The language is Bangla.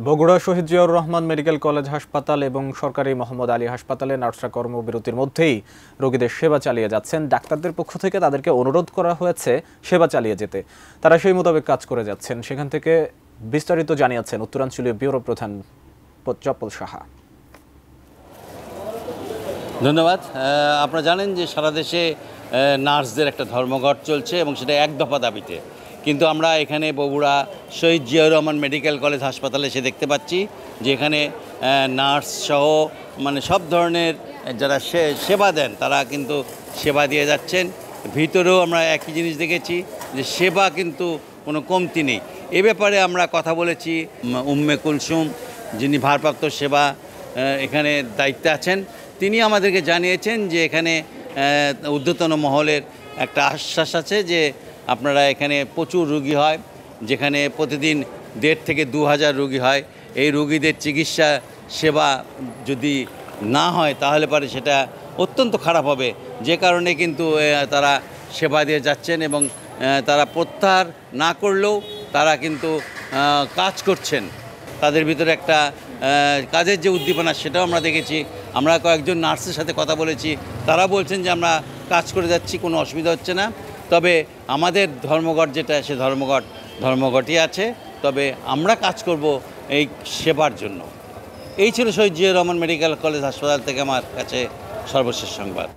বগুড়া শহীদ জিয়াউর রহমান মেডিকেল কলেজ হাসপাতাল এবং সরকারি মোহাম্মদ আলী হাসপাতালে নার্সরা কর্মবিরতির মধ্যেই রোগীদের সেবা চালিয়ে যাচ্ছেন। ডাক্তারদের পক্ষ থেকে তাদেরকে অনুরোধ করা হয়েছে সেবা চালিয়ে যেতে, তারা সেই মোতাবেক কাজ করে যাচ্ছেন। সেখান থেকে বিস্তারিত জানিয়েছেন উত্তরাঞ্চলীয় ব্যুরো প্রধান চপল সাহা। ধন্যবাদ। আপনারা জানেন যে সারা দেশে নার্সদের একটা ধর্মঘট চলছে এবং সেটা এক দফা দাবিতে, কিন্তু আমরা এখানে বগুড়া শহীদ জিয়াউর রহমান মেডিকেল কলেজ হাসপাতালে এসে দেখতে পাচ্ছি যে এখানে নার্স সহ সব ধরনের যারা সেবা দেন তারা কিন্তু সেবা দিয়ে যাচ্ছেন। ভিতরেও আমরা একই জিনিস দেখেছি যে সেবা কিন্তু কোনো কমতি নেই। এ ব্যাপারে আমরা কথা বলেছি উম্মে কুলসুম, যিনি ভারপ্রাপ্ত সেবা এখানে দায়িত্বে আছেন, তিনি আমাদেরকে জানিয়েছেন যে এখানে ঊর্ধ্বতন মহলের একটা আশ্বাস আছে যে আপনারা এখানে প্রচুর রুগী হয়, যেখানে প্রতিদিন 1,500 থেকে 2,000 রুগী হয়। এই রুগীদের চিকিৎসা সেবা যদি না হয় তাহলে পরে সেটা অত্যন্ত খারাপ হবে, যে কারণে কিন্তু তারা সেবা দিয়ে যাচ্ছেন এবং তারা প্রত্যাহার না করলেও তারা কিন্তু কাজ করছেন। তাদের ভিতরে একটা কাজের যে উদ্দীপনা সেটাও আমরা দেখেছি। আমরা কয়েকজন নার্সের সাথে কথা বলেছি, তারা বলছেন যে আমরা কাজ করে যাচ্ছি, কোনো অসুবিধা হচ্ছে না। তবে আমাদের ধর্মঘট যেটা, সে ধর্মঘটই আছে, তবে আমরা কাজ করব এই সেবার জন্য। এই ছিল শহীদ জিয়াউর রহমান মেডিকেল কলেজ হাসপাতাল থেকে আমার কাছে সর্বশেষ সংবাদ।